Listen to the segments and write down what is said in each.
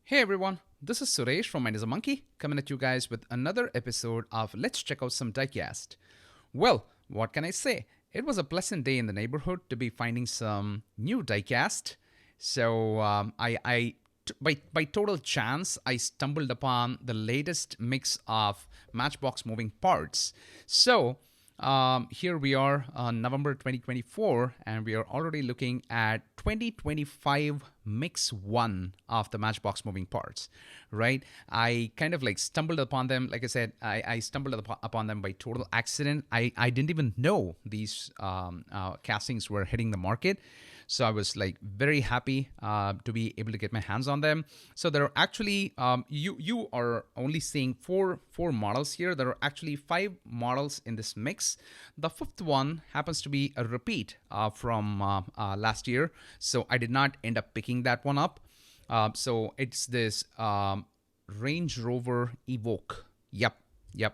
Hey everyone, this is Suresh from Mind is a Monkey coming at you guys with another episode of Let's Check Out Some Diecast. Well, what can I say? It was a pleasant day in the neighborhood to be finding some new diecast. By total chance, I stumbled upon the latest mix of Matchbox Moving Parts. Here we are on November 2024, and we are already looking at 2025 Mix 1 of the Matchbox Moving Parts, right? I kind of like stumbled upon them. Like I said, I stumbled upon them by total accident. I didn't even know these castings were hitting the market. So I was like very happy to be able to get my hands on them. So there are actually you are only seeing four models here. There are actually 5 models in this mix. The 5th one happens to be a repeat from last year. So I did not end up picking that one up. So it's this Range Rover Evoque. Yep,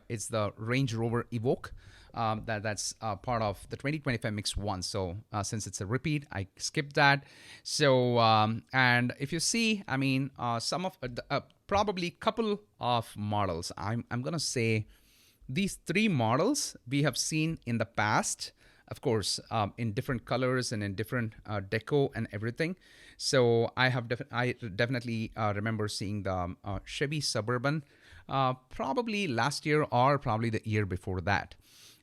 it's the Range Rover Evoque. That's part of the 2025 Mix 1. So since it's a repeat, I skipped that. And if you see, I mean, some of probably couple of models. I'm gonna say these 3 models we have seen in the past. Of course, in different colors and in different deco and everything. So I definitely remember seeing the Chevy Suburban, probably last year or probably the year before that.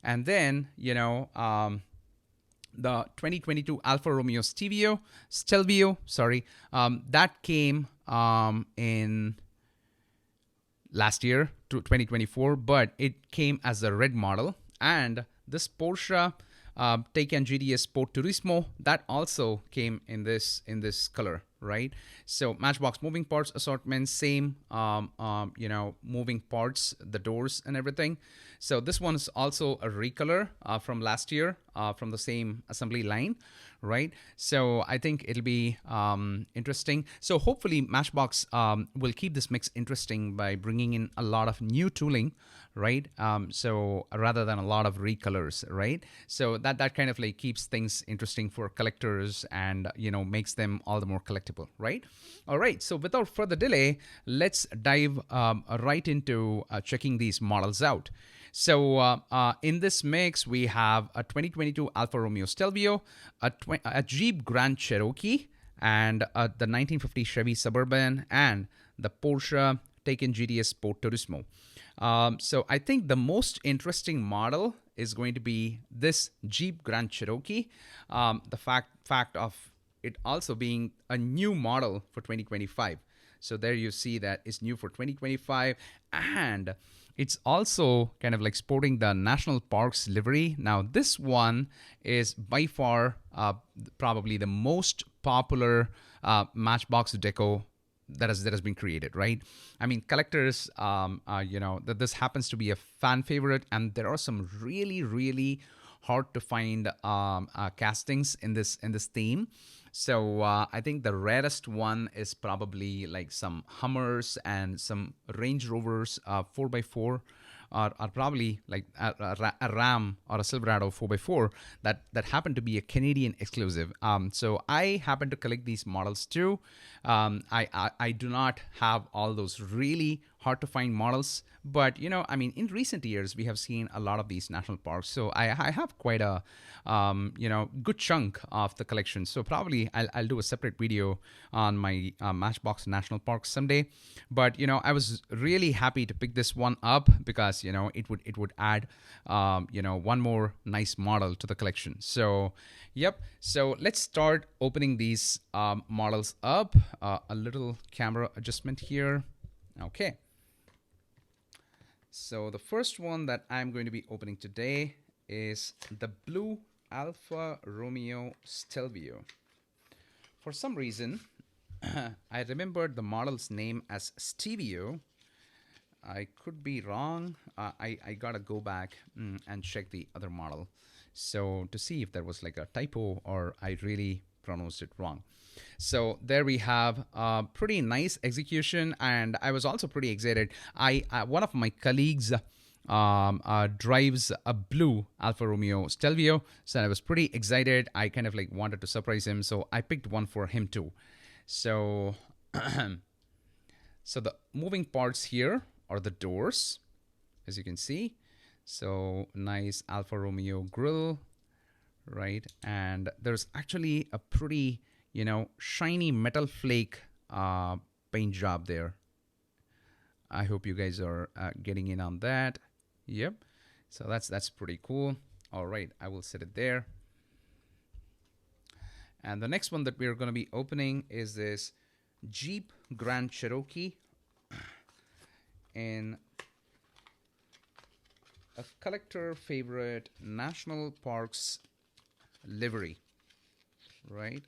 And then, the 2022 Alfa Romeo Stelvio, that came in last year to 2024, but it came as a red model. And this Porsche Taycan GTS Sport Turismo, that also came in this color, right? So Matchbox Moving Parts assortment, same moving parts, the doors and everything. So this one is also a recolor from last year, from the same assembly line, right? So I think it'll be interesting. So hopefully Matchbox will keep this mix interesting by bringing in a lot of new tooling, right? So rather than a lot of recolors, right? So that kind of like keeps things interesting for collectors and makes them all the more collectible, right? All right. So without further delay, let's dive right into checking these models out. So in this mix, we have a 2022 Alfa Romeo Stelvio, a Jeep Grand Cherokee, and the 1950 Chevy Suburban, and the Porsche Taycan GTS Sport Turismo. So I think the most interesting model is going to be this Jeep Grand Cherokee. The fact of it also being a new model for 2025. So there you see that it's new for 2025, and it's also kind of like sporting the National Parks livery. Now, this one is by far probably the most popular Matchbox deco that has been created, right? I mean, collectors, that this happens to be a fan favorite, and there are some really hard to find castings in this theme. So I think the rarest one is probably like some Hummers and some Range Rovers 4x4, are probably like a Ram or a Silverado 4x4 that happen to be a Canadian exclusive. So I happen to collect these models too. I do not have all those really hard to find models, but I mean, in recent years we have seen a lot of these national parks. So I have quite a good chunk of the collection. So probably I'll do a separate video on my Matchbox National Parks someday. But I was really happy to pick this one up because it would add one more nice model to the collection. So yep. So let's start opening these models up. A little camera adjustment here. Okay. So the first one that I'm going to be opening today is the blue Alfa Romeo Stelvio. For some reason, I remembered the model's name as Stevio. I could be wrong. I gotta go back and check the other model, so to see if there was like a typo or I really pronounced it wrong. So there we have a pretty nice execution, and I was also pretty excited. One of my colleagues drives a blue Alfa Romeo Stelvio, so I was pretty excited. I kind of like wanted to surprise him, so I picked one for him too. So So the moving parts here are the doors, as you can see. So nice Alfa Romeo grille, right? And there's actually a pretty, shiny metal flake paint job there. I hope you guys are getting in on that. Yep. So that's pretty cool. All right, I will set it there. And the next one that we're going to be opening is this Jeep Grand Cherokee in a collector favorite National Parks livery, right?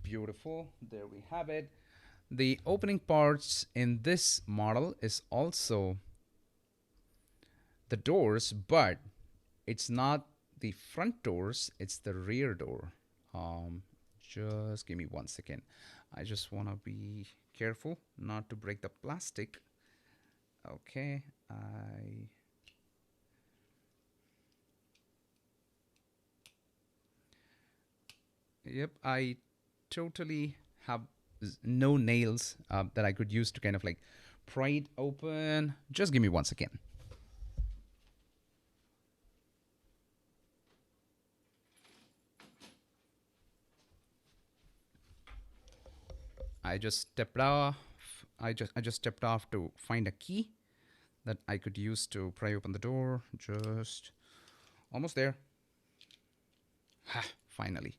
Beautiful. There we have it. The opening parts in this model is also the doors, but it's not the front doors, it's the rear door. Just give me 1 second. I just want to be careful not to break the plastic. Okay, Yep, I totally have no nails that I could use to kind of like pry it open. Just give me 1 second. I just stepped off. I just stepped off to find a key that I could use to pry open the door. Just almost there. Ha, finally.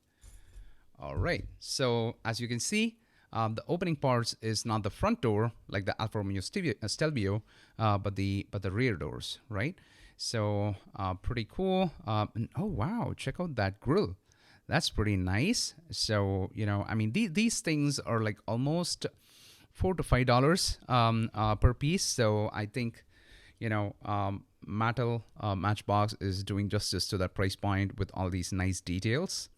All right. So as you can see, the opening parts is not the front door like the Alfa Romeo Stelvio, but the rear doors, right? So pretty cool. And, oh wow, check out that grille. That's pretty nice. So I mean, these things are like almost $4 to $5 per piece. So I think Matchbox is doing justice to that price point with all these nice details.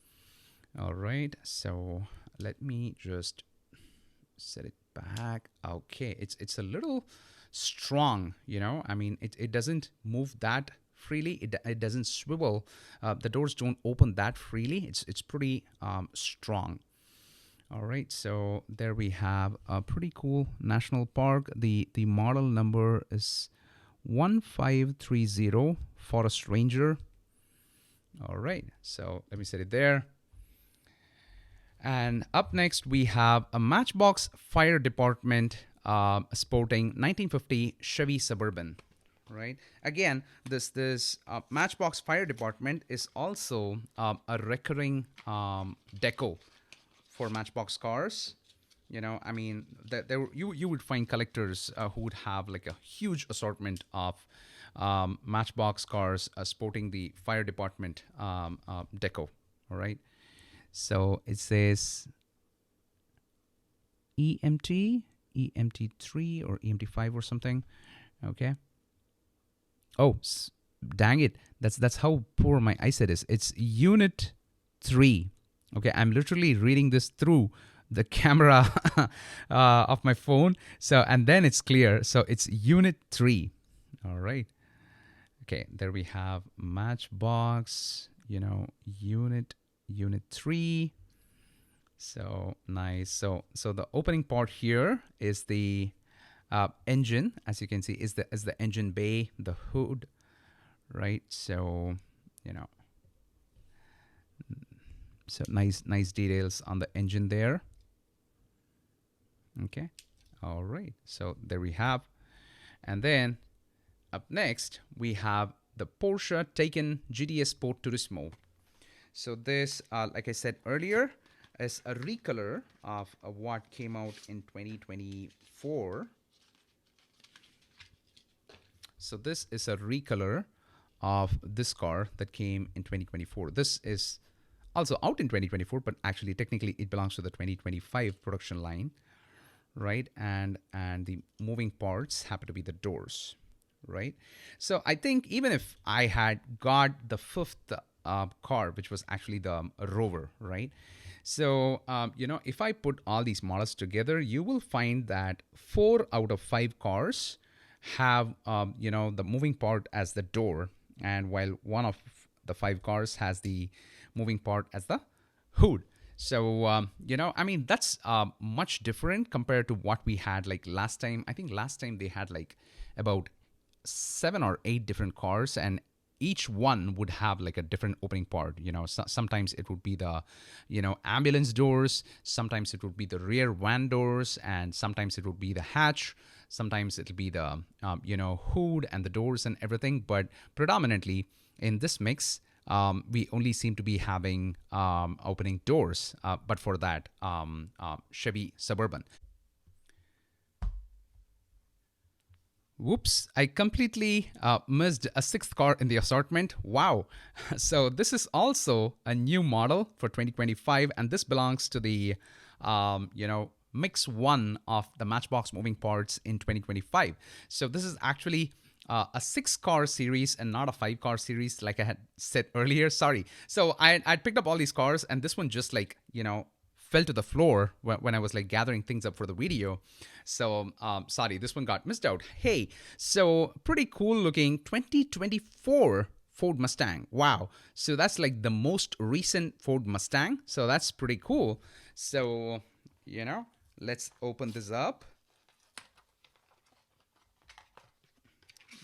All right, so let me just set it back. Okay, it's a little strong, I mean, it doesn't move that freely. It doesn't swivel. The doors don't open that freely. It's pretty strong. All right, so there we have a pretty cool national park. The model number is 1530 Forest Ranger. All right, so let me set it there. And up next, we have a Matchbox Fire Department sporting 1950 Chevy Suburban, right? Again, this Matchbox Fire Department is also a recurring deco for Matchbox cars. I mean, you would find collectors who would have like a huge assortment of Matchbox cars sporting the fire department deco, all right? So it says EMT, EMT3 or EMT5 or something. Okay. Oh, dang it. That's how poor my eyesight is. It's Unit 3. Okay, I'm literally reading this through the camera of my phone. So, and then it's clear. So it's Unit 3. All right. Okay, there we have Matchbox, Unit 3. So nice. So the opening part here is the engine, as you can see, is the engine bay, the hood, right? So so nice details on the engine there. Okay, all right. So there we have, and then up next we have the Porsche Taycan GTS Sport Turismo. So this, like I said earlier, is a recolor of what came out in 2024. So this is a recolor of this car that came in 2024. This is also out in 2024, but actually technically it belongs to the 2025 production line, right? And the moving parts happen to be the doors, right? So I think even if I had got the fifth car, which was actually the Rover, right? So, if I put all these models together, you will find that 4 out of 5 cars have, the moving part as the door. And while one of the 5 cars has the moving part as the hood. So, I mean, that's much different compared to what we had like last time. I think last time they had like about 7 or 8 different cars, and each one would have like a different opening part. Sometimes it would be the ambulance doors, sometimes it would be the rear van doors, and sometimes it would be the hatch, sometimes it'll be the hood and the doors and everything. But predominantly in this mix, we only seem to be having opening doors, but for that Chevy Suburban. Whoops, I completely missed a sixth car in the assortment. Wow. So, this is also a new model for 2025, and this belongs to the, mix one of the Matchbox Moving Parts in 2025. So, this is actually a 6 car series and not a 5 car series, like I had said earlier. Sorry. So, I picked up all these cars, and this one just like, fell to the floor when I was like gathering things up for the video. So sorry, this one got missed out. Hey, so pretty cool looking 2024 Ford Mustang. Wow. So that's like the most recent Ford Mustang. So that's pretty cool. So, let's open this up.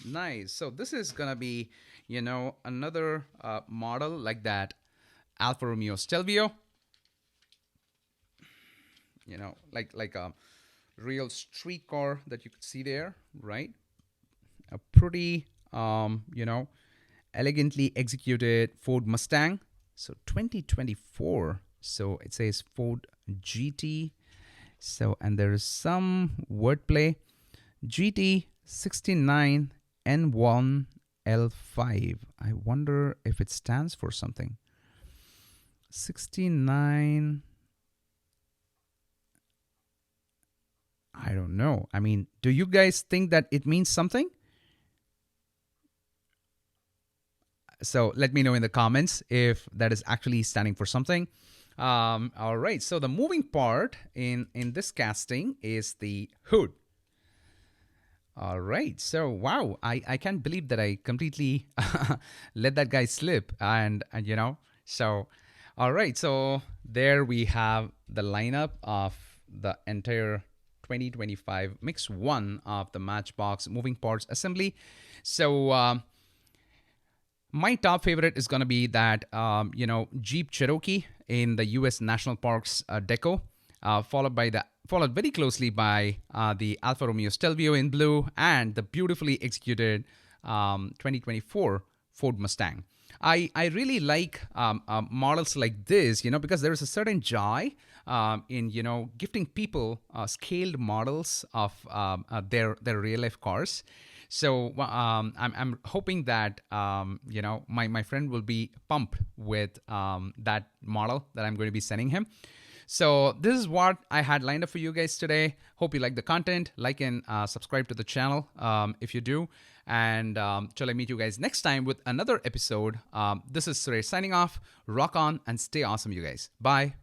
Nice. So this is gonna be, another model like that Alfa Romeo Stelvio. Like a real street car that you could see there, right? A pretty, elegantly executed Ford Mustang. So 2024. So it says Ford GT. So, and there is some wordplay. GT 69 N1 L5. I wonder if it stands for something. 69. I don't know. I mean, do you guys think that it means something? So let me know in the comments if that is actually standing for something. All right. So the moving part in this casting is the hood. All right. So wow, I can't believe that I completely let that guy slip. And so all right. So there we have the lineup of the entire 2025 mix one of the Matchbox Moving Parts assembly. So my top favorite is going to be that Jeep Cherokee in the US National Parks deco, followed very closely by the Alfa Romeo Stelvio in blue and the beautifully executed 2024 Ford Mustang. I really like models like this, because there is a certain joy in gifting people scaled models of their real life cars. So I'm hoping that my friend will be pumped with that model that I'm going to be sending him. So this is what I had lined up for you guys today. Hope you like the content. Like and subscribe to the channel if you do. And till I meet you guys next time with another episode. This is Suresh signing off. Rock on and stay awesome, you guys. Bye.